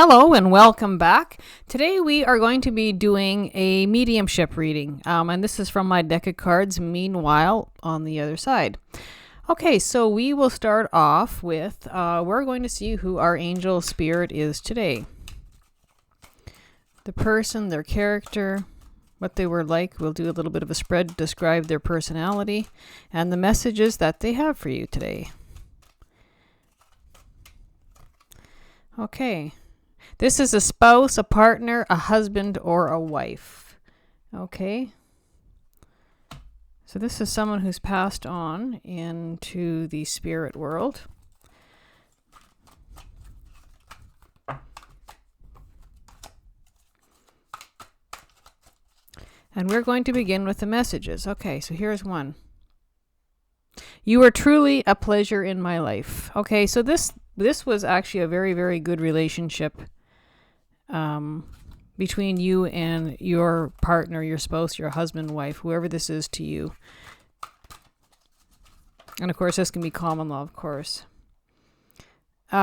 Hello and welcome back. Today we are going to be doing a mediumship reading, and this is from my deck of cards, Meanwhile, on the other side. Okay, so we will start off with, we're going to see who our angel spirit is today. The person, their character, what they were like. We'll do a little bit of a spread to describe their personality and the messages that they have for you today. Okay. This is a spouse, a partner, a husband, or a wife. Okay. So this is someone who's passed on into the spirit world. And we're going to begin with the messages. Okay, so here's one. You are truly a pleasure in my life. Okay, so this was actually a very, very good relationship between you and your partner, your spouse, your husband, wife, whoever this is to you. And of course, this can be common law, of course.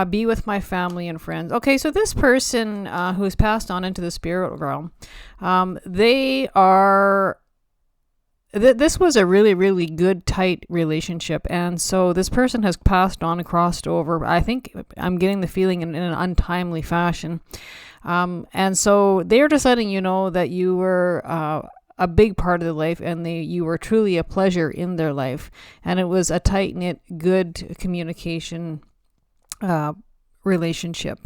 Be with my family and friends. Okay, so this person who's passed on into the spirit realm, this was a really, really good, tight relationship. And so this person has passed on and crossed over. I think I'm getting the feeling in an untimely fashion. And so they're just letting you know that you were a big part of their life, and you were truly a pleasure in their life. And it was a tight-knit, good communication relationship.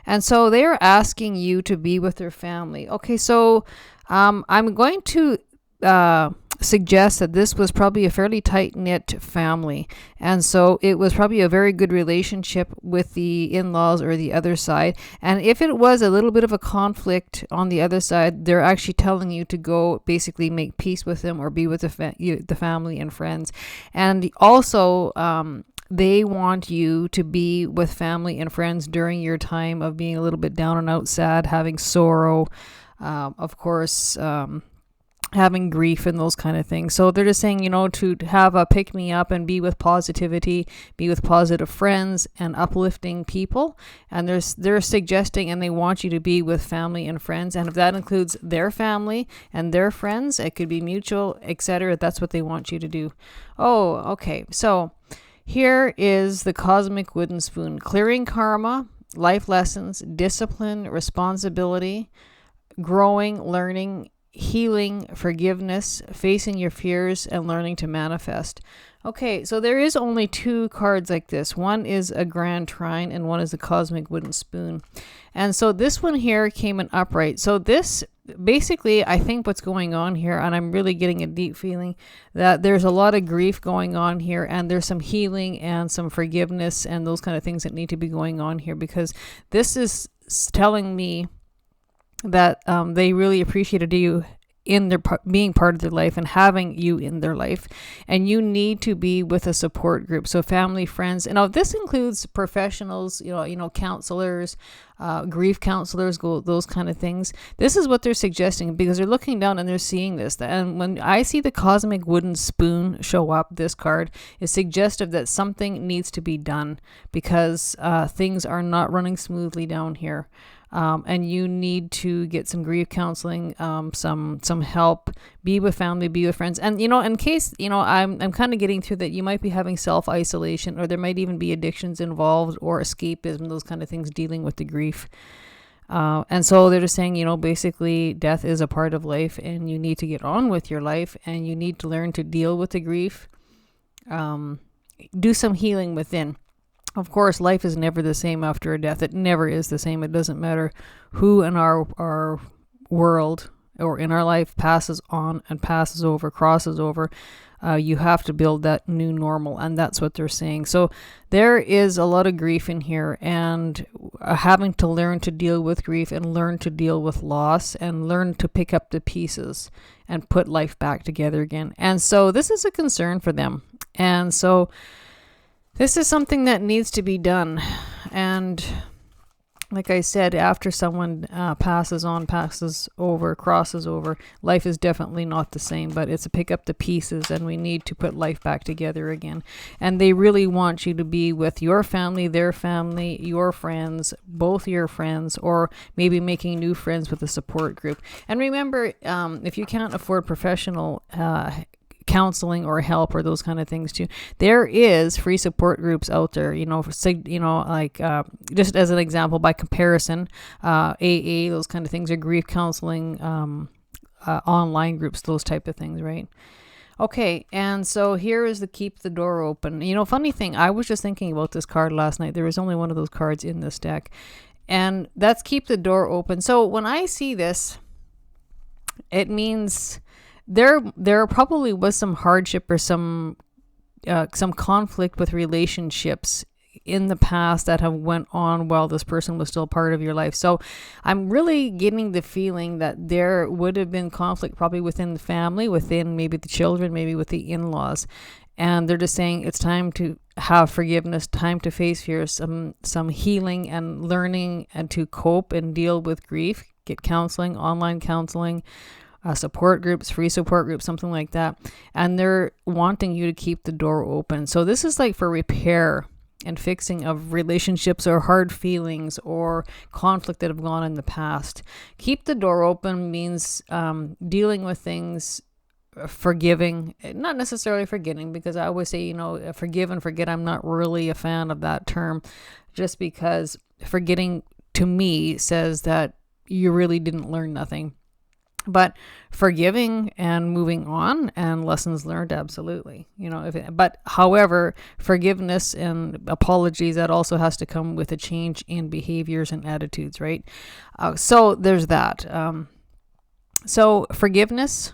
And so they're asking you to be with their family. Okay, so I'm going to suggest that this was probably a fairly tight-knit family, and so it was probably a very good relationship with the in-laws or the other side. And if it was a little bit of a conflict on the other side, they're actually telling you to go basically make peace with them or be with the family and friends. And also they want you to be with family and friends during your time of being a little bit down and out, sad, having sorrow, of course, having grief and those kind of things. So they're just saying, to have a pick me up and be with positivity, be with positive friends and uplifting people. And they're suggesting, and they want you to be with family and friends. And if that includes their family and their friends, it could be mutual, etc. That's what they want you to do. Oh, okay. So here is the cosmic wooden spoon: clearing karma, life lessons, discipline, responsibility, growing, learning, healing, forgiveness, facing your fears, and learning to manifest. Okay, so there is only two cards like this. One is a grand trine and one is a cosmic wooden spoon. And so this one here came in upright. So this basically, I think what's going on here, and I'm really getting a deep feeling that there's a lot of grief going on here, and there's some healing and some forgiveness and those kind of things that need to be going on here, because this is telling me that they really appreciated you in their being part of their life and having you in their life, and you need to be with a support group. So family, friends, this includes professionals, counselors, grief counselors, those kind of things. This is what they're suggesting, because they're looking down and they're seeing this. And when I see the cosmic wooden spoon show up, this card is suggestive that something needs to be done, because things are not running smoothly down here. And you need to get some grief counseling, some help, be with family, be with friends. And, in case, I'm kind of getting through that you might be having self-isolation, or there might even be addictions involved, or escapism, those kind of things, dealing with the grief. And so they're just saying, basically death is a part of life, and you need to get on with your life, and you need to learn to deal with the grief, do some healing within. Of course, life is never the same after a death. It never is the same. It doesn't matter who in our world or in our life passes on and passes over, crosses over. You have to build that new normal, and that's what they're saying. So there is a lot of grief in here, and having to learn to deal with grief and learn to deal with loss and learn to pick up the pieces and put life back together again. And so this is a concern for them. And so this is something that needs to be done. And like I said, after someone passes on, passes over, crosses over, life is definitely not the same, but it's a pick up the pieces and we need to put life back together again. And they really want you to be with your family, their family, your friends, both your friends, or maybe making new friends with a support group. And remember, if you can't afford professional counseling or help or those kind of things too, there is free support groups out there, like just as an example, by comparison, AA, those kind of things, or grief counseling, online groups, those type of things, right? Okay, and so here is the keep the door open. Funny thing, I was just thinking about this card last night. There was only one of those cards in this deck, and that's keep the door open. So when I see this, it means there probably was some hardship or some conflict with relationships in the past that have went on while this person was still part of your life. So I'm really getting the feeling that there would have been conflict probably within the family, within maybe the children, maybe with the in-laws. And they're just saying it's time to have forgiveness, time to face fears, some healing and learning, and to cope and deal with grief, get counseling, online counseling, support groups, free support groups, something like that. And they're wanting you to keep the door open. So this is like for repair and fixing of relationships or hard feelings or conflict that have gone in the past. Keep the door open means dealing with things, forgiving, not necessarily forgetting, because I always say, forgive and forget. I'm not really a fan of that term, just because forgetting to me says that you really didn't learn nothing. But forgiving and moving on and lessons learned, absolutely. But however, forgiveness and apologies, that also has to come with a change in behaviors and attitudes, right? So there's that. So forgiveness.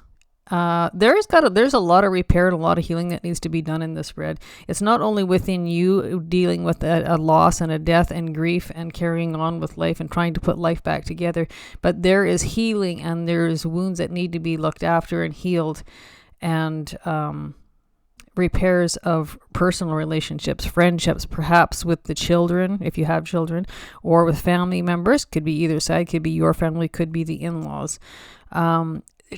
There's a lot of repair and a lot of healing that needs to be done in this spread. It's not only within you dealing with a loss and a death and grief and carrying on with life and trying to put life back together, but there is healing and there's wounds that need to be looked after and healed, and repairs of personal relationships, friendships, perhaps with the children, if you have children, or with family members. Could be either side, could be your family, could be the in-laws.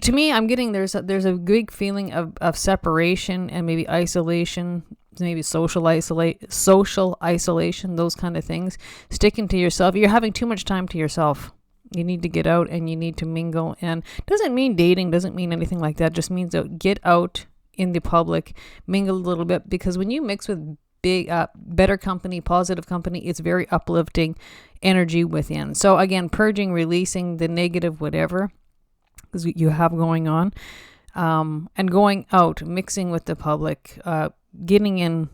To me, I'm getting there's a big feeling of separation and maybe isolation, maybe social isolation, those kind of things. Sticking to yourself. You're having too much time to yourself. You need to get out and you need to mingle. And doesn't mean dating, doesn't mean anything like that. Just means that get out in the public, mingle a little bit, because when you mix with better company, positive company, it's very uplifting energy within. So again, purging, releasing the negative whatever you have going on, and going out, mixing with the public, getting in,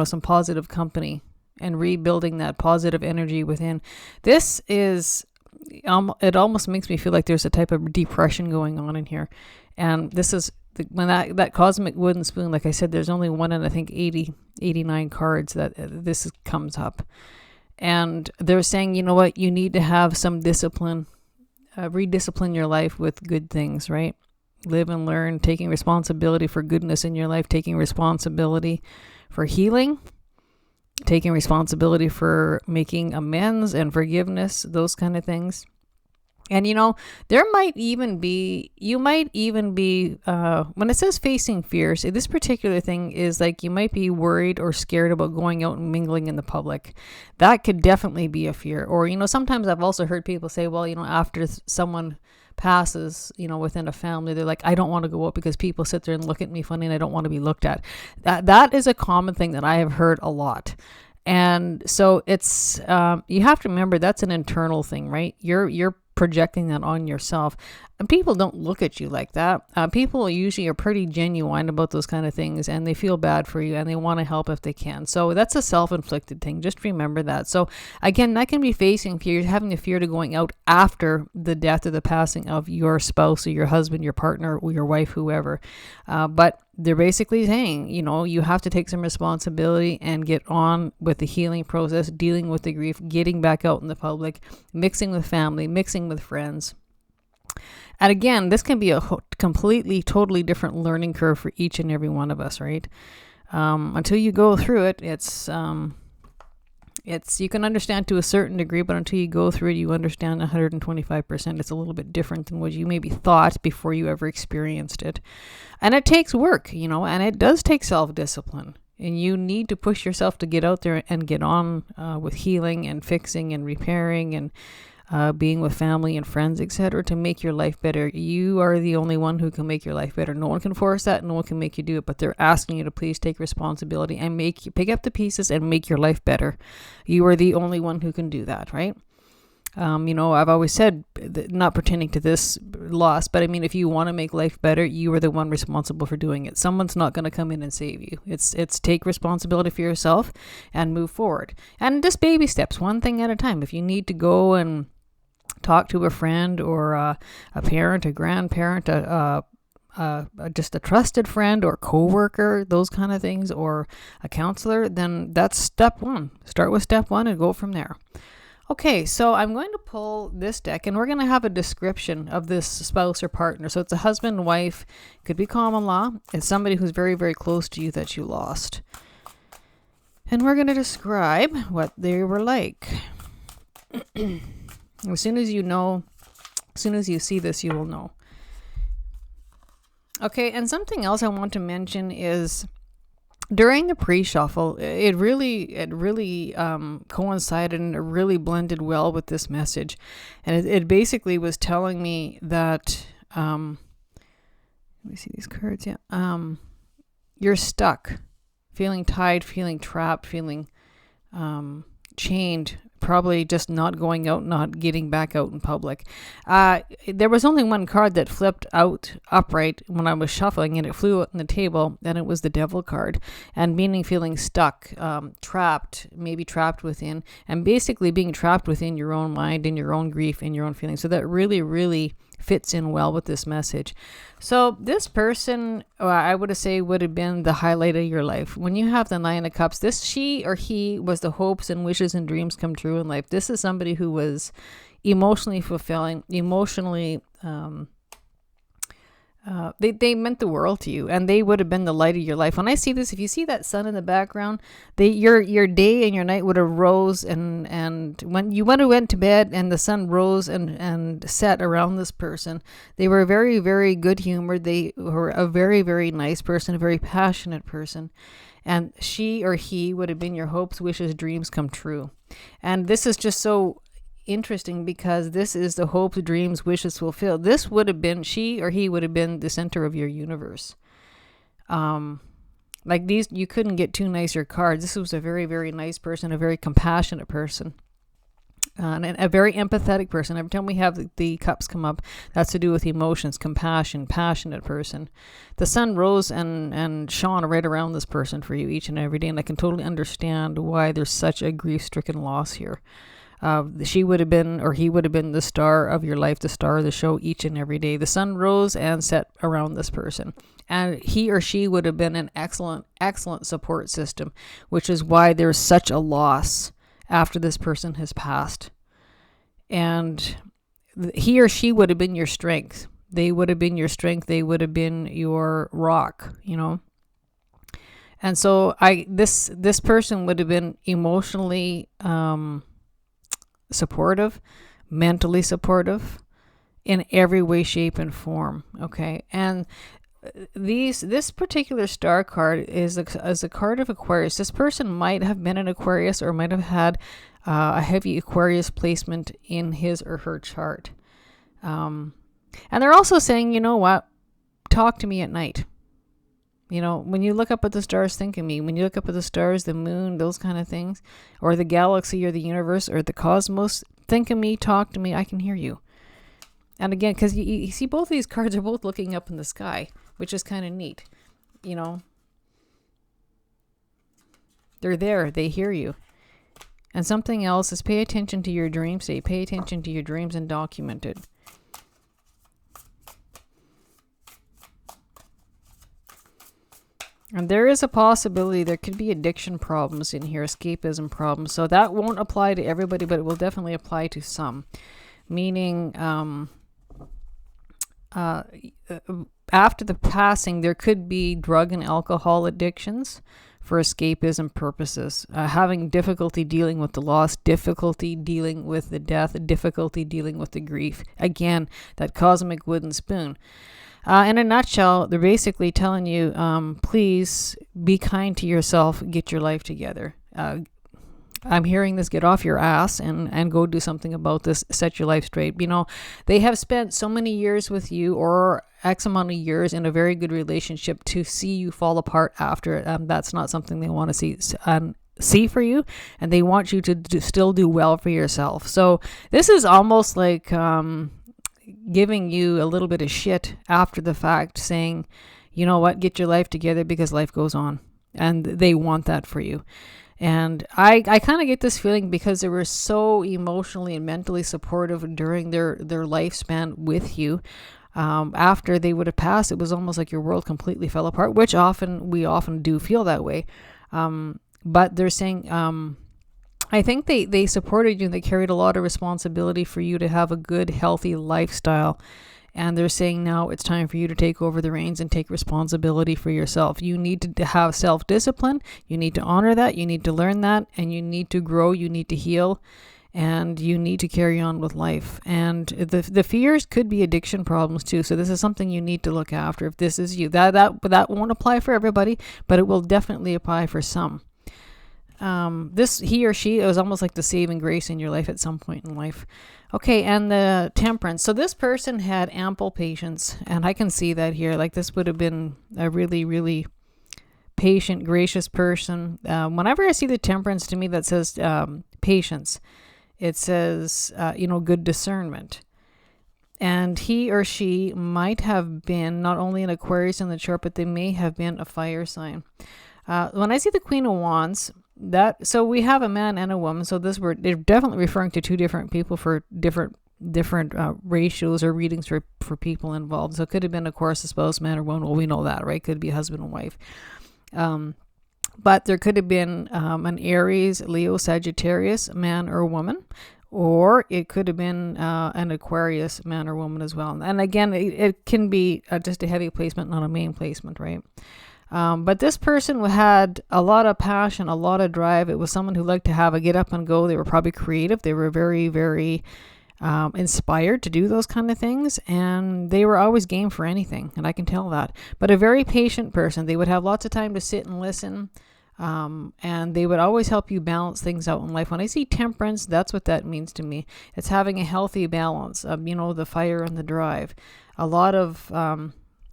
some positive company and rebuilding that positive energy within. This is, it almost makes me feel like there's a type of depression going on in here. And this is, when that cosmic wooden spoon, like I said, there's only one in, I think, 89 cards that this comes up. And they're saying, you know what, you need to have some discipline. Rediscipline your life with good things, right? Live and learn, taking responsibility for goodness in your life, taking responsibility for healing, taking responsibility for making amends and forgiveness, those kind of things. And there might even be, when it says facing fears, this particular thing is like you might be worried or scared about going out and mingling in the public. That could definitely be a fear. Or, sometimes I've also heard people say, well, after someone passes, within a family, they're like, I don't want to go out because people sit there and look at me funny and I don't want to be looked at. That is a common thing that I have heard a lot. And so it's, you have to remember that's an internal thing, right? You're projecting that on yourself. And people don't look at you like that. People usually are pretty genuine about those kind of things, and they feel bad for you and they want to help if they can. So that's a self-inflicted thing. Just remember that. So again, that can be facing fear, having the fear to going out after the death or the passing of your spouse or your husband, your partner, or your wife, whoever. But they're basically saying, you have to take some responsibility and get on with the healing process, dealing with the grief, getting back out in the public, mixing with family, mixing with friends. And again, this can be a completely, totally different learning curve for each and every one of us, right? Until you go through it, it's you can understand to a certain degree, but until you go through it, you understand 125%. It's a little bit different than what you maybe thought before you ever experienced it. And it takes work, and it does take self-discipline. And you need to push yourself to get out there and get on with healing and fixing and repairing and being with family and friends, etc., to make your life better. You are the only one who can make your life better. No one can force that. No one can make you do it. But they're asking you to please take responsibility and pick up the pieces and make your life better. You are the only one who can do that, right? I've always said, not pertaining to this loss, but I mean, if you want to make life better, you are the one responsible for doing it. Someone's not going to come in and save you. It's take responsibility for yourself and move forward. And just baby steps, one thing at a time. If you need to go and talk to a friend or a parent, a grandparent, just a trusted friend or coworker, those kind of things, or a counselor, then that's step one. Start with step one and go from there. Okay, so I'm going to pull this deck and we're going to have a description of this spouse or partner. So it's a husband and wife, could be common law. It's somebody who's very, very close to you that you lost. And we're going to describe what they were like. As soon as you see this, you will know. Okay, and something else I want to mention is during the pre-shuffle, it really coincided and it really blended well with this message. And it basically was telling me that, let me see these cards, you're stuck, feeling tied, feeling trapped, feeling chained, probably just not going out, not getting back out in public. There was only one card that flipped out upright when I was shuffling, and it flew out on the table, and it was the Devil card, and meaning feeling stuck, trapped, maybe trapped within, and basically being trapped within your own mind, in your own grief, in your own feelings. So that really, really fits in well with this message. So this person, I would say, would have been the highlight of your life. When you have the Nine of Cups, this she or he was the hopes and wishes and dreams come true in life. This is somebody who was emotionally fulfilling, emotionally they meant the world to you, and they would have been the light of your life. When I see this, if you see that sun in the background, your day and your night would have rose, and when you went to bed and the sun rose and set around this person, they were very, very good humored. They were a very, very nice person, a very passionate person. And she or he would have been your hopes, wishes, dreams come true. And this is just so interesting because this is the hopes, dreams, wishes fulfilled. This would have been, she or he would have been the center of your universe. Like these, you couldn't get two nicer cards. This was a very, very nice person, a very compassionate person. And a very empathetic person. Every time we have the cups come up, that's to do with emotions, compassion, passionate person. The sun rose and shone right around this person for you each and every day. And I can totally understand why there's such a grief-stricken loss here. She would have been, or he would have been, the star of your life, the star of the show each and every day. The sun rose and set around this person. And he or she would have been an excellent, excellent support system, which is why there's such a loss after this person has passed. And he or she would have been your strength. They would have been your strength. They would have been your rock, you know. And so this person would have been emotionally supportive, mentally supportive, in every way, shape, and form. Okay, and this particular star card is a card of Aquarius. This person might have been an Aquarius or might have had a heavy Aquarius placement in his or her chart. And they're also saying, you know what, talk to me at night. You know, when you look up at the stars, think of me. When you look up at the stars, the moon, those kind of things, or the galaxy or the universe or the cosmos, think of me, talk to me, I can hear you. And again, because you see both of these cards are both looking up in the sky, which is kind of neat. You know, they're there, they hear you. And something else is pay attention to your dream state. Pay attention to your dreams and document it. And there is a possibility there could be addiction problems in here, escapism problems. So that won't apply to everybody, but it will definitely apply to some. Meaning, after the passing, there could be drug and alcohol addictions for escapism purposes, having difficulty dealing with the loss, difficulty dealing with the death, difficulty dealing with the grief. Again, that cosmic wooden spoon. In a nutshell, they're basically telling you, please be kind to yourself, get your life together. I'm hearing this, get off your ass and go do something about this, set your life straight. You know, they have spent so many years with you, or X amount of years in a very good relationship, to see you fall apart after it. That's not something they want to see for you, and they want you to still do well for yourself. So this is almost like giving you a little bit of shit after the fact, saying, you know what, get your life together because life goes on, and they want that for you. And I kind of get this feeling because they were so emotionally and mentally supportive during their lifespan with you. After they would have passed, it was almost like your world completely fell apart, which we often do feel that way. But they're saying, I think they supported you, and they carried a lot of responsibility for you to have a good, healthy lifestyle. And they're saying now it's time for you to take over the reins and take responsibility for yourself. You need to have self-discipline. You need to honor that. You need to learn that. And you need to grow. You need to heal. And you need to carry on with life. And the fears could be addiction problems too. So this is something you need to look after if this is you. That won't apply for everybody, but it will definitely apply for some. This, he or she, it was almost like the saving grace in your life at some point in life. Okay, and the Temperance. So this person had ample patience, and I can see that here. Like, this would have been a really, really patient, gracious person. Whenever I see the Temperance, to me that says patience. It says, good discernment. And he or she might have been not only an Aquarius in the chart, but they may have been a fire sign. When I see the Queen of Wands, so we have a man and a woman. So they're definitely referring to two different people for different ratios or readings for people involved. So it could have been, of course, a spouse, man or woman. Well, we know that, right? Could be husband and wife. But there could have been an Aries, Leo, Sagittarius, man or woman. Or it could have been an Aquarius, man or woman as well. And again, it can be just a heavy placement, not a main placement, right? But this person had a lot of passion, a lot of drive. It was someone who liked to have a get up and go. They were probably creative. They were very, very inspired to do those kind of things. And they were always game for anything. And I can tell that. But a very patient person. They would have lots of time to sit and listen. And they would always help you balance things out in life. When I see Temperance, that's what that means to me. It's having a healthy balance of, the fire and the drive. A lot of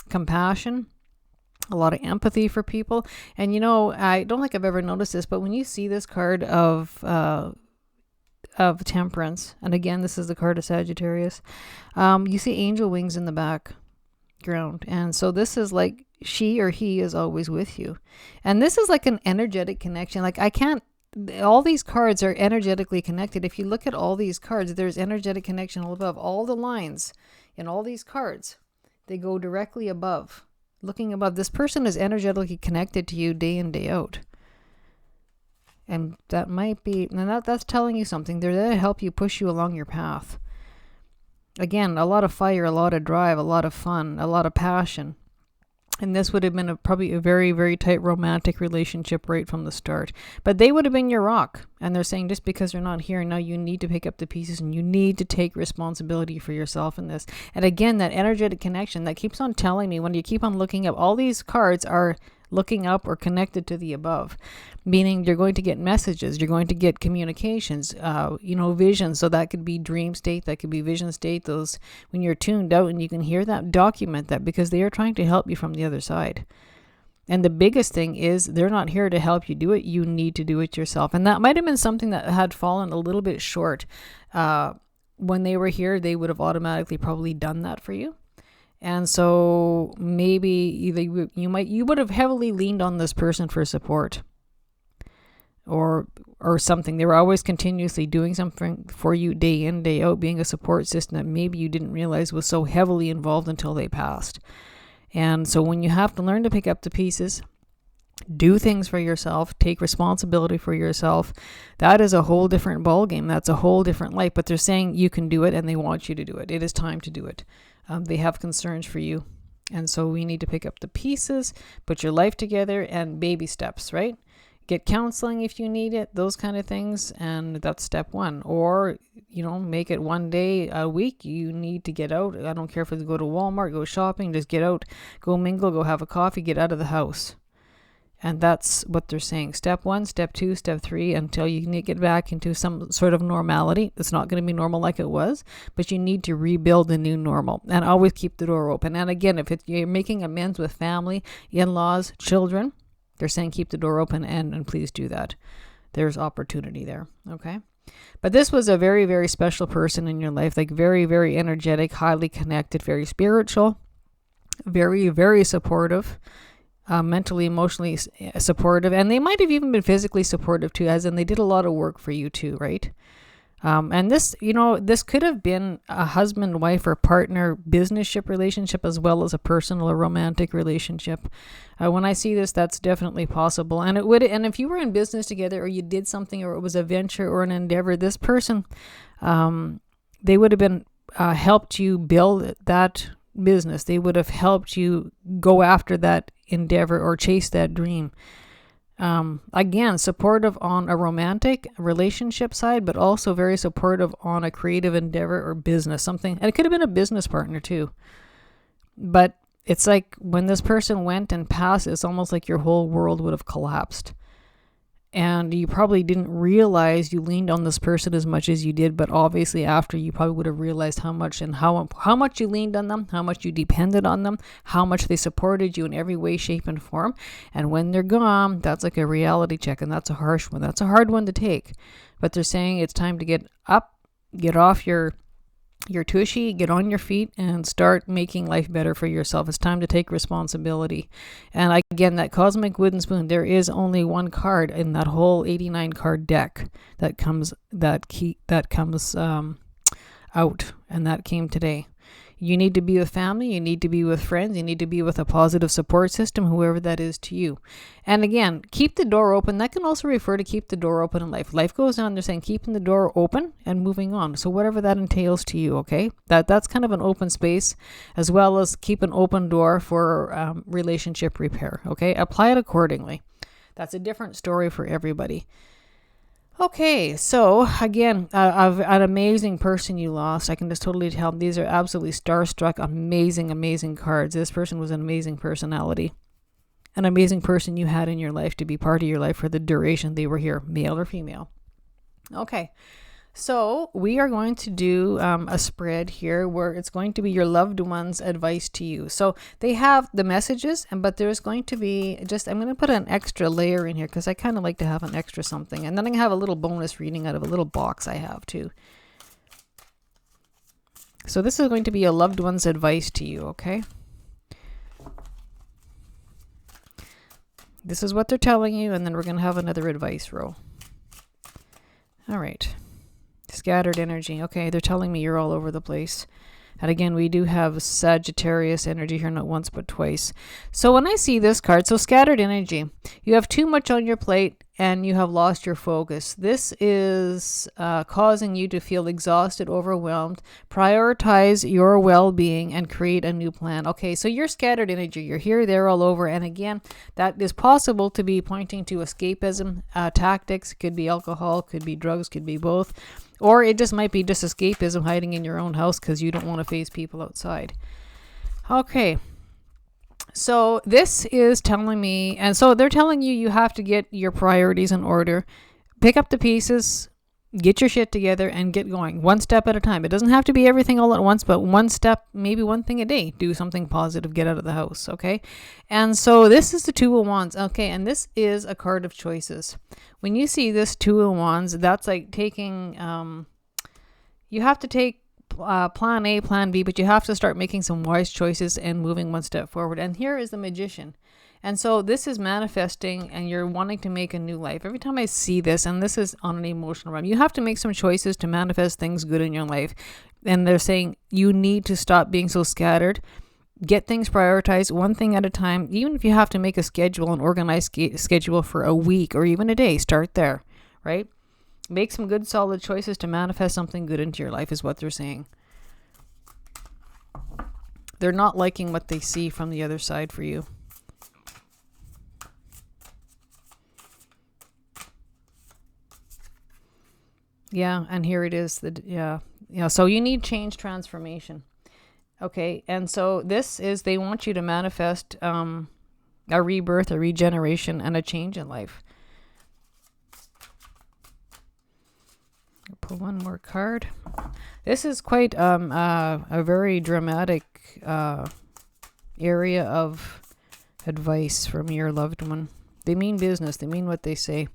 compassion. A lot of empathy for people. And I don't think I've ever noticed this, but when you see this card of Temperance, and again, this is the card of Sagittarius, you see angel wings in the background. And so this is like she or he is always with you. And this is like an energetic connection. Like all these cards are energetically connected. If you look at all these cards, there's energetic connection all above. All the lines in all these cards, they go directly above. Looking above, this person is energetically connected to you day in, day out. And that might be, and that's telling you something. They're there to help you, push you along your path. Again, a lot of fire, a lot of drive, a lot of fun, a lot of passion. And this would have been probably a very, very tight romantic relationship right from the start. But they would have been your rock. And they're saying just because they're not here now, you need to pick up the pieces and you need to take responsibility for yourself in this. And again, that energetic connection that keeps on telling me, when you keep on looking up, all these cards are looking up or connected to the above, meaning you're going to get messages, you're going to get communications, visions. So that could be dream state, that could be vision state. Those, when you're tuned out and you can hear that, document that, because they are trying to help you from the other side. And the biggest thing is they're not here to help you do it. You need to do it yourself. And that might have been something that had fallen a little bit short. When they were here, they would have automatically probably done that for you. And so maybe you would have heavily leaned on this person for support or something. They were always continuously doing something for you day in, day out, being a support system that maybe you didn't realize was so heavily involved until they passed. And so when you have to learn to pick up the pieces, do things for yourself, take responsibility for yourself, that is a whole different ballgame. That's a whole different life. But they're saying you can do it and they want you to do it. It is time to do it. They have concerns for you. And so we need to pick up the pieces, put your life together, and baby steps, right? get counseling if you need it, those kind of things. And that's step one. Or, make it one day a week. You need to get out. I don't care if it's go to Walmart, go shopping, just get out, go mingle, go have a coffee, get out of the house. And that's what they're saying. Step one, step two, step three, until you can get back into some sort of normality. It's not going to be normal like it was, but you need to rebuild a new normal, and always keep the door open. And again, if you're making amends with family, in-laws, children, they're saying keep the door open and please do that. There's opportunity there. Okay. But this was a very, very special person in your life, like very, very energetic, highly connected, very spiritual, very, very supportive. Mentally, emotionally supportive, and they might have even been physically supportive too, as in they did a lot of work for you too, right? And this, this could have been a husband, wife, or partner business-ship relationship, as well as a personal or romantic relationship. When I see this, that's definitely possible. And and if you were in business together, or you did something, or it was a venture or an endeavor, this person, they would have been helped you build that business. They would have helped you go after that endeavor or chase that dream. Again, supportive on a romantic relationship side, but also very supportive on a creative endeavor or business, something. And it could have been a business partner too. But it's like when this person went and passed, it's almost like your whole world would have collapsed. And you probably didn't realize you leaned on this person as much as you did, but obviously after, you probably would have realized how much you leaned on them, how much you depended on them, how much they supported you in every way, shape, and form. And when they're gone, that's like a reality check, and that's a harsh one. That's a hard one to take. But they're saying it's time to get up, get off your tushy, get on your feet, and start making life better for yourself. It's time to take responsibility. And again, that cosmic wooden spoon, there is only one card in that whole 89 card deck that comes out, and that came today. You need to be with family, you need to be with friends, you need to be with a positive support system, whoever that is to you. And again, keep the door open. That can also refer to keep the door open in life. Life goes on, they're saying keeping the door open and moving on. So whatever that entails to you, okay? That's kind of an open space, as well as keep an open door for relationship repair, okay? Apply it accordingly. That's a different story for everybody. Okay, so again, an amazing person you lost. I can just totally tell. These are absolutely starstruck, amazing, amazing cards. This person was an amazing personality. An amazing person you had in your life to be part of your life for the duration they were here, male or female. Okay, so we are going to do a spread here where it's going to be your loved one's advice to you. So they have the messages, but there's going to be I'm going to put an extra layer in here because I kind of like to have an extra something. And then I'm going to have a little bonus reading out of a little box I have too. So this is going to be a loved one's advice to you, okay? This is what they're telling you, and then we're going to have another advice row. All right. Scattered energy. Okay, they're telling me you're all over the place. And again, we do have Sagittarius energy here, not once but twice. So when I see this card, so scattered energy, you have too much on your plate and you have lost your focus. This is causing you to feel exhausted, overwhelmed. Prioritize your well-being and create a new plan. Okay, so you're scattered energy. You're here, there, all over. And again, that is possible to be pointing to escapism tactics. Could be alcohol, could be drugs, could be both. Or it just might be just escapism, hiding in your own house because you don't want to face people outside. Okay. So this is telling me, and so they're telling you have to get your priorities in order, pick up the pieces, get your shit together, and get going one step at a time. It doesn't have to be everything all at once, but one step, maybe one thing a day. Do something positive, get out of the house, okay? And so this is the Two of Wands, okay? And this is a card of choices. When you see this Two of Wands, that's like taking, you have to take plan A, plan B, but you have to start making some wise choices and moving one step forward. And here is the Magician. And so this is manifesting and you're wanting to make a new life. Every time I see this, and this is on an emotional realm, you have to make some choices to manifest things good in your life. And they're saying you need to stop being so scattered. Get things prioritized one thing at a time. Even if you have to make a schedule, an organized schedule for a week or even a day, start there, right? Make some good solid choices to manifest something good into your life is what they're saying. They're not liking what they see from the other side for you. Yeah, and here it is. So you need change, transformation. Okay, and so this is, they want you to manifest a rebirth, a regeneration, and a change in life. I'll pull one more card. This is quite a very dramatic area of advice from your loved one. They mean business. They mean what they say.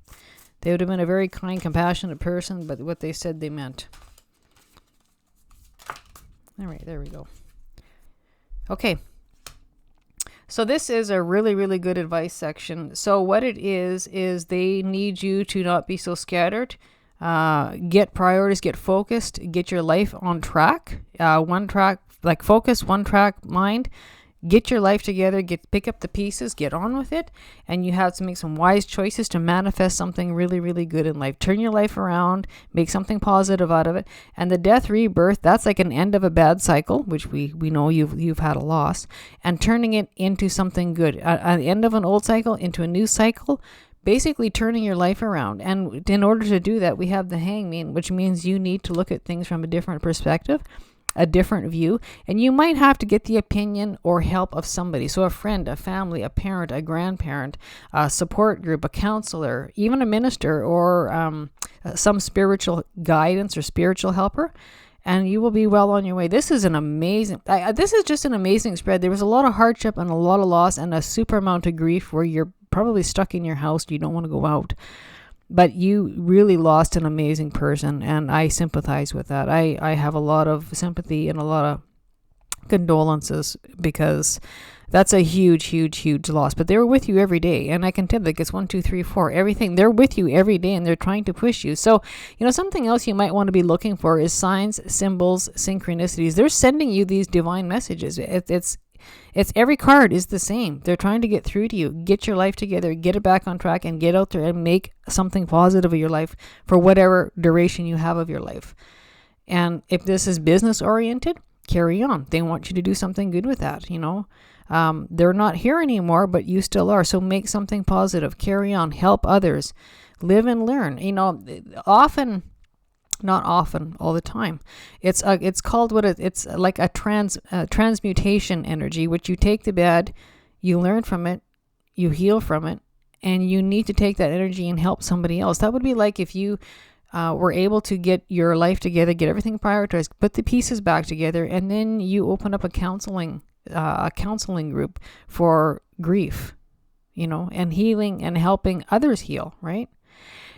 They would have been a very kind, compassionate person, but what they said they meant. All right, there we go. Okay. So this is a really, really good advice section. So what it is they need you to not be so scattered. Get priorities, get focused, get your life on track. One track, like focus, one track mind. Get your life together, pick up the pieces, get on with it, and you have to make some wise choices to manifest something really, really good in life. Turn your life around, make something positive out of it. And the death rebirth, that's like an end of a bad cycle, which we know you've had a loss, and turning it into something good. An end of an old cycle into a new cycle, basically turning your life around. And in order to do that, we have the hangman, which means you need to look at things from a different perspective, a different view, and you might have to get the opinion or help of somebody. So a friend, a family, a parent, a grandparent, a support group, a counselor, even a minister, or some spiritual guidance or spiritual helper, and you will be well on your way. This is this is just an amazing spread. There was a lot of hardship and a lot of loss and a super amount of grief where you're probably stuck in your house. You don't want to go out. But you really lost an amazing person, and I sympathize with that. I have a lot of sympathy and a lot of condolences, because that's a huge, huge, huge loss. But they were with you every day, and I can tell, like, it's 1, 2, 3, 4, everything. They're with you every day, and they're trying to push you. So, something else you might want to be looking for is signs, symbols, synchronicities. They're sending you these divine messages. It's every card is the same. They're trying to get through to you. Get your life together, get it back on track, and get out there and make something positive of your life for whatever duration you have of your life. And if this is business oriented, carry on. They want you to do something good with that. They're not here anymore, but you still are. So make something positive. Carry on. Help others. Live and learn. Not often, all the time. It's called it's like a transmutation energy, which you take the bad, you learn from it, you heal from it, and you need to take that energy and help somebody else. That would be like if you were able to get your life together, get everything prioritized, put the pieces back together, and then you open up a counseling group for grief, and healing and helping others heal, right?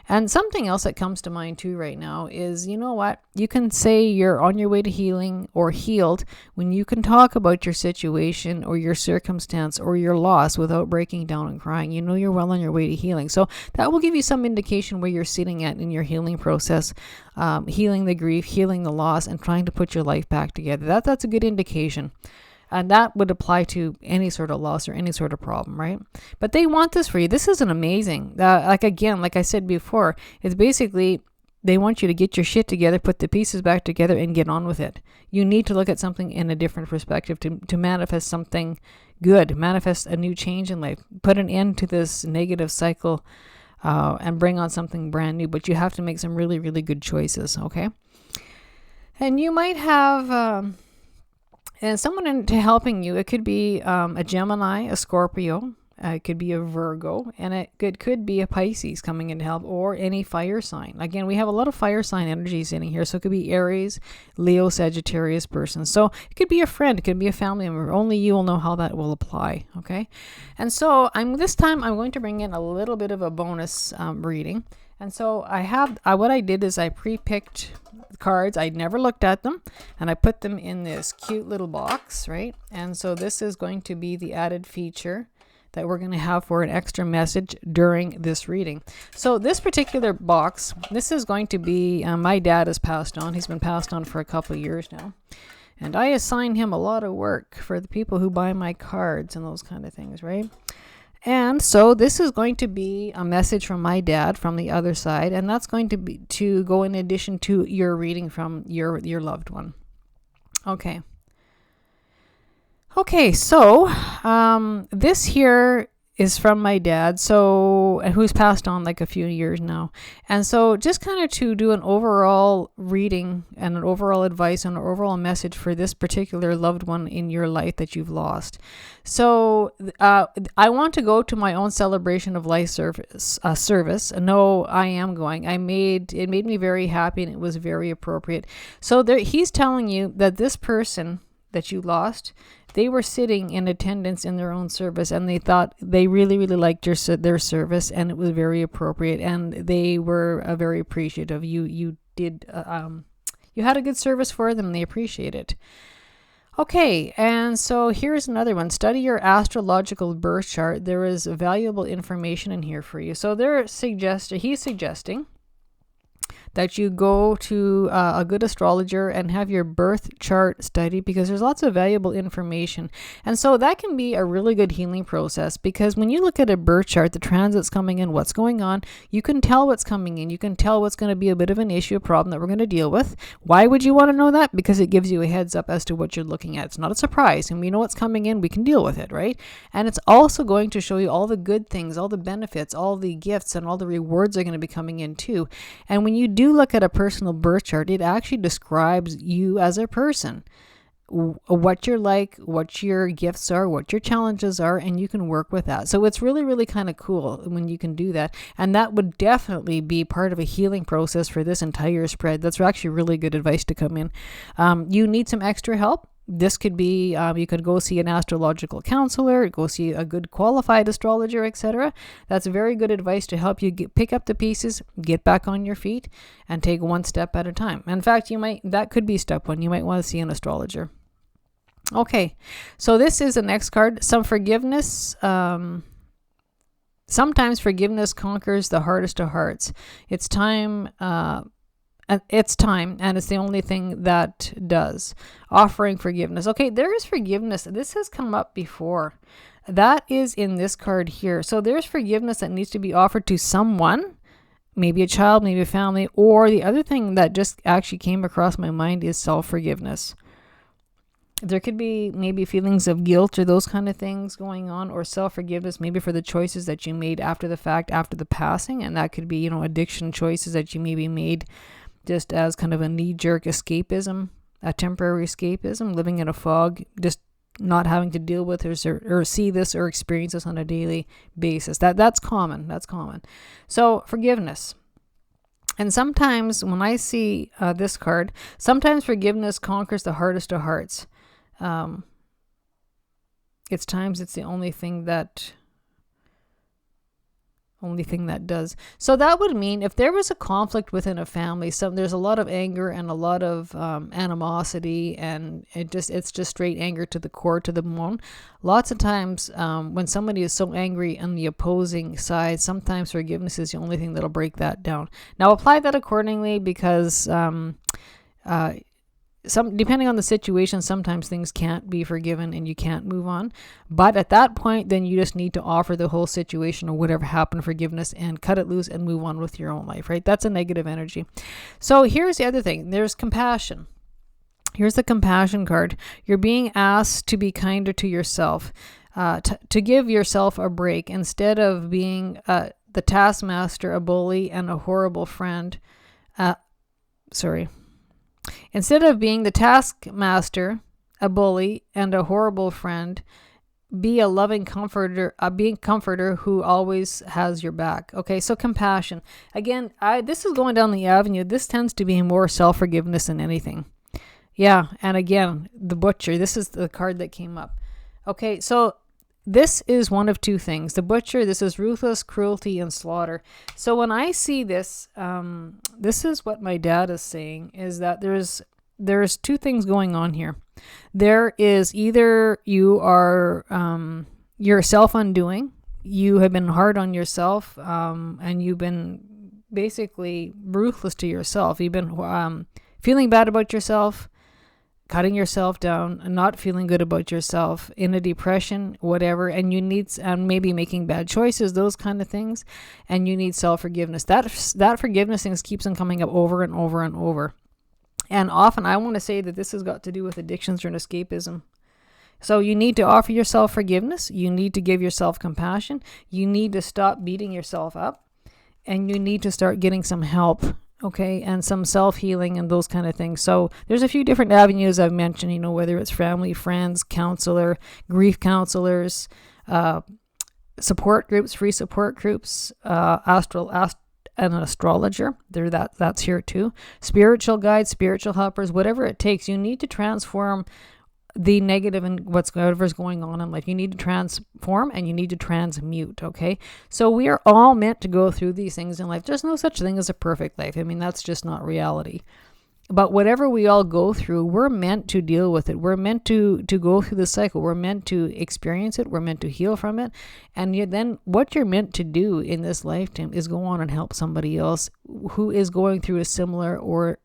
And something else that comes to mind too right now is, you can say you're on your way to healing or healed when you can talk about your situation or your circumstance or your loss without breaking down and crying. You're well on your way to healing. So that will give you some indication where you're sitting at in your healing process, healing the grief, healing the loss, and trying to put your life back together. That's a good indication. And that would apply to any sort of loss or any sort of problem, right? But they want this for you. This is an amazing, like I said before, it's basically they want you to get your shit together, put the pieces back together, and get on with it. You need to look at something in a different perspective to manifest something good, manifest a new change in life, put an end to this negative cycle, and bring on something brand new. But you have to make some really, really good choices, okay? And you might have... and someone into helping you, it could be a Gemini, a Scorpio, it could be a Virgo, and it could be a Pisces coming in to help, or any fire sign. Again, we have a lot of fire sign energies in here, so it could be Aries, Leo, Sagittarius person. So it could be a friend, it could be a family member. Only you will know how that will apply, okay? And so this time I'm going to bring in a little bit of a bonus reading. And so what I did is I pre-picked cards. I never looked at them, and I put them in this cute little box, right? And so this is going to be the added feature that we're going to have for an extra message during this reading. So this particular box, this is going to be, my dad has passed on. He's been passed on for a couple of years now. And I assign him a lot of work for the people who buy my cards and those kind of things, right? And so this is going to be a message from my dad from the other side, and that's going to go in addition to your reading from your loved one. Okay, so this here is from my dad, so who's passed on like a few years now. And so just kind of to do an overall reading and an overall advice and an overall message for this particular loved one in your life that you've lost. So I want to go to my own celebration of life service. No, I am going. It made me very happy, and it was very appropriate. So he's telling you that this person that you lost, they were sitting in attendance in their own service, and they thought they really, really liked their service, and it was very appropriate, and they were very appreciative. You had a good service for them, and they appreciate it. Okay, and so here's another one. Study your astrological birth chart. There is valuable information in here for you. So he's suggesting that you go to a good astrologer and have your birth chart studied, because there's lots of valuable information. And so that can be a really good healing process, because when you look at a birth chart, the transits coming in, what's going on, you can tell what's coming in. You can tell what's going to be a bit of an issue, a problem that we're going to deal with. Why would you want to know that? Because it gives you a heads up as to what you're looking at. It's not a surprise. And we know what's coming in, we can deal with it, right? And it's also going to show you all the good things, all the benefits, all the gifts, and all the rewards are going to be coming in too. And when you do look at a personal birth chart, it actually describes you as a person, what you're like, what your gifts are, what your challenges are, and you can work with that. So it's really, really kind of cool when you can do that. And that would definitely be part of a healing process for this entire spread. That's actually really good advice to come in. You need some extra help. This could be, you could go see an astrological counselor, go see a good qualified astrologer, etc. That's very good advice to help you pick up the pieces, get back on your feet, and take one step at a time. In fact, that could be step one. You might want to see an astrologer. Okay, so this is the next card. Some forgiveness. Sometimes forgiveness conquers the hardest of hearts. It's time. It's time, and it's the only thing that does. Offering forgiveness. Okay, there is forgiveness. This has come up before. That is in this card here. So there's forgiveness that needs to be offered to someone, maybe a child, maybe a family, or the other thing that just actually came across my mind is self-forgiveness. There could be maybe feelings of guilt or those kind of things going on, or self-forgiveness maybe for the choices that you made after the fact, after the passing, and that could be, addiction choices that you maybe made just as kind of a knee-jerk escapism, a temporary escapism, living in a fog, just not having to deal with or see this or experience this on a daily basis. That's common. That's common. So forgiveness. And sometimes when I see this card, sometimes forgiveness conquers the hardest of hearts. It's the only thing that does. So that would mean if there was a conflict within a family, there's a lot of anger and a lot of animosity, and it's just straight anger to the core, to the bone. Lots of times when somebody is so angry on the opposing side, sometimes forgiveness is the only thing that'll break that down. Now apply that accordingly, because depending on the situation, sometimes things can't be forgiven and you can't move on. But at that point, then you just need to offer the whole situation or whatever happened forgiveness and cut it loose and move on with your own life, right? That's a negative energy. So here's the other thing. There's compassion. Here's the compassion card. You're being asked to be kinder to yourself, to give yourself a break instead of being the taskmaster, a bully, and a horrible friend. Instead of being the taskmaster, a bully, and a horrible friend, be a loving comforter, who always has your back. Okay, so compassion. Again, this is going down the avenue. This tends to be more self-forgiveness than anything. Yeah, and again, the butcher. This is the card that came up. Okay, so this is one of two things. The butcher, this is ruthless cruelty and slaughter. So when I see this, this is what my dad is saying, is that there's two things going on here. There is either you're self-undoing, you have been hard on yourself, and you've been basically ruthless to yourself. You've been feeling bad about yourself, cutting yourself down, not feeling good about yourself, in a depression, whatever, and you need, maybe making bad choices, those kind of things, and you need self-forgiveness. That forgiveness thing keeps on coming up over and over and over. And often I want to say that this has got to do with addictions or an escapism. So you need to offer yourself forgiveness. You need to give yourself compassion. You need to stop beating yourself up, and you need to start getting some help, okay, and some self-healing and those kind of things. So there's a few different avenues I've mentioned, whether it's family, friends, counselor, grief counselors, support groups, free support groups, an astrologer. That's here too. Spiritual guides, spiritual helpers, whatever it takes. You need to transform the negative and whatever's going on in life. You need to transform and you need to transmute, okay? So we are all meant to go through these things in life. There's no such thing as a perfect life. I mean, that's just not reality. But whatever we all go through, we're meant to deal with it. We're meant to go through the cycle. We're meant to experience it. We're meant to heal from it. And then what you're meant to do in this lifetime is go on and help somebody else who is going through a similar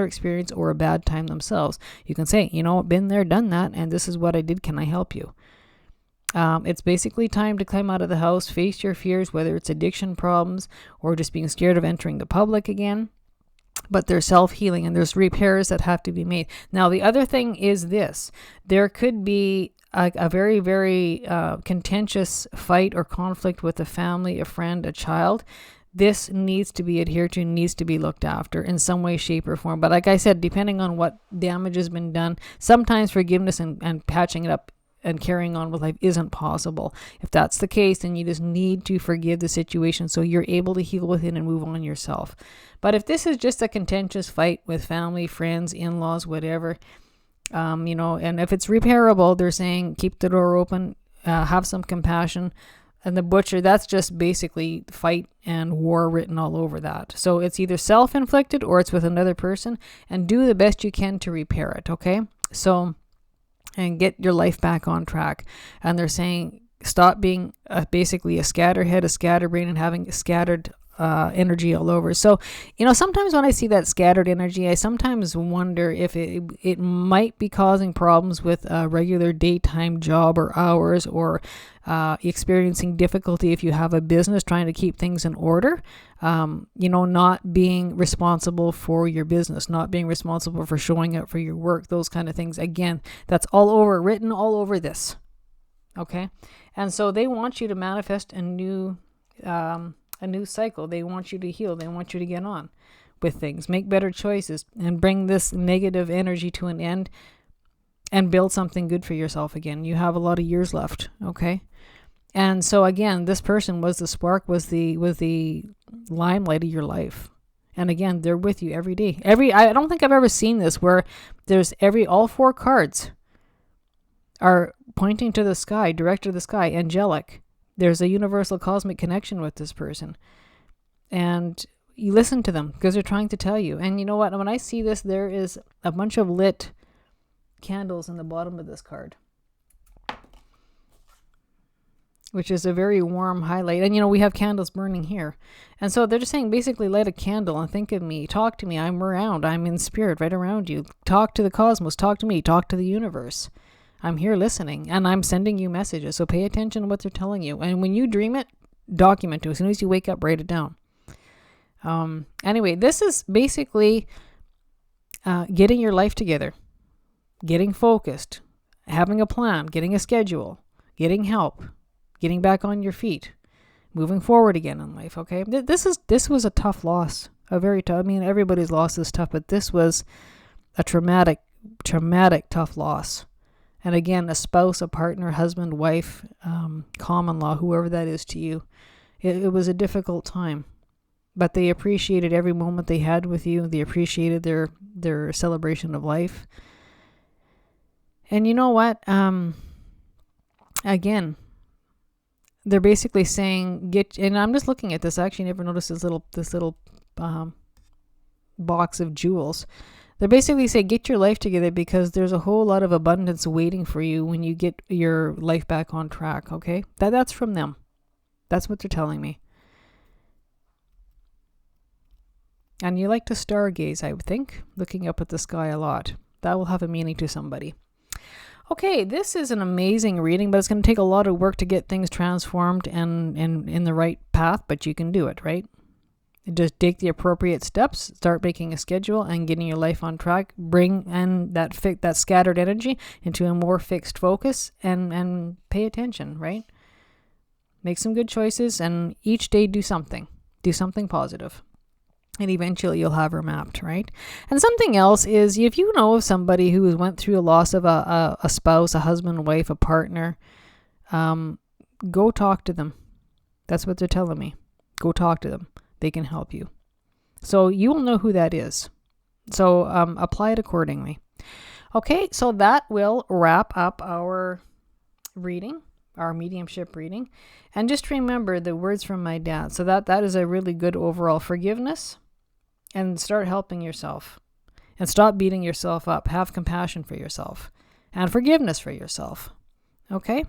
experience or a bad time themselves. You can say, been there, done that, and this is what I did. Can I help you? It's basically time to climb out of the house, face your fears, whether it's addiction problems or just being scared of entering the public again. But there's self-healing and there's repairs that have to be made. Now, the other thing is this. There could be a very, very contentious fight or conflict with a family, a friend, a child. This needs to be adhered to, needs to be looked after in some way, shape, or form. But like I said, depending on what damage has been done, sometimes forgiveness and patching it up and carrying on with life isn't possible. If that's the case, then you just need to forgive the situation so you're able to heal within and move on yourself. But if this is just a contentious fight with family, friends, in-laws, whatever, and if it's repairable, they're saying keep the door open, have some compassion. And the butcher, that's just basically fight and war written all over that. So it's either self-inflicted or it's with another person, and do the best you can to repair it, okay? So, and get your life back on track. And they're saying stop being basically a scatterhead, a scatterbrain, and having scattered energy all over. So, sometimes when I see that scattered energy, I sometimes wonder if it might be causing problems with a regular daytime job or hours, or experiencing difficulty if you have a business trying to keep things in order. Not being responsible for your business, not being responsible for showing up for your work, those kind of things. Again, that's written all over this. Okay. And so they want you to manifest a new cycle. They want you to heal. They want you to get on with things, make better choices, and bring this negative energy to an end and build something good for yourself again. You have a lot of years left. Okay. And so again, this person was the spark, was the limelight of your life. And again, they're with you every day. I don't think I've ever seen this where there's all four cards are pointing to the sky, direct to the sky, angelic. There's a universal cosmic connection with this person. And you listen to them because they're trying to tell you. And you know what? When I see this, there is a bunch of lit candles in the bottom of this card, which is a very warm highlight. And we have candles burning here. And so they're just saying basically light a candle and think of me, talk to me. I'm around. I'm in spirit right around you. Talk to the cosmos, talk to me, talk to the universe. I'm here listening and I'm sending you messages. So pay attention to what they're telling you. And when you dream it, document it. As soon as you wake up, write it down. Anyway, this is basically getting your life together, getting focused, having a plan, getting a schedule, getting help, getting back on your feet, moving forward again in life. Okay. This was a tough loss, a very tough, everybody's loss is tough, but this was a traumatic, tough loss. And again, a spouse, a partner, husband, wife, common law, whoever that is to you, it was a difficult time. But they appreciated every moment they had with you. They appreciated their celebration of life. And you know what? Again, they're basically saying and I'm just looking at this. I actually never noticed this little box of jewels. They basically say, get your life together because there's a whole lot of abundance waiting for you when you get your life back on track, okay? That's from them. That's what they're telling me. And you like to stargaze, I would think, looking up at the sky a lot. That will have a meaning to somebody. Okay, this is an amazing reading, but it's going to take a lot of work to get things transformed and in the right path, but you can do it, right? Just take the appropriate steps, start making a schedule and getting your life on track. Bring in that scattered energy into a more fixed focus and pay attention, right? Make some good choices and each day do something positive. And eventually you'll have her mapped, right? And something else is, if you know of somebody who went through a loss of a spouse, a husband, wife, a partner, go talk to them. That's what they're telling me. Go talk to them. They can help you. So you will know who that is. So apply it accordingly. Okay, so that will wrap up our reading, our mediumship reading. And just remember the words from my dad. So that is a really good overall forgiveness. And start helping yourself. And stop beating yourself up. Have compassion for yourself. And forgiveness for yourself. Okay?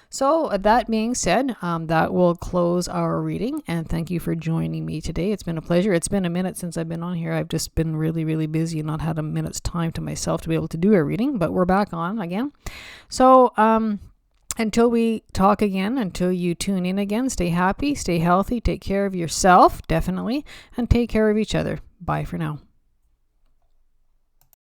So that being said, that will close our reading. And thank you for joining me today. It's been a pleasure. It's been a minute since I've been on here. I've just been really, really busy and not had a minute's time to myself to be able to do a reading. But we're back on again. So until we talk again, until you tune in again, stay happy, stay healthy, take care of yourself, definitely, and take care of each other. Bye for now.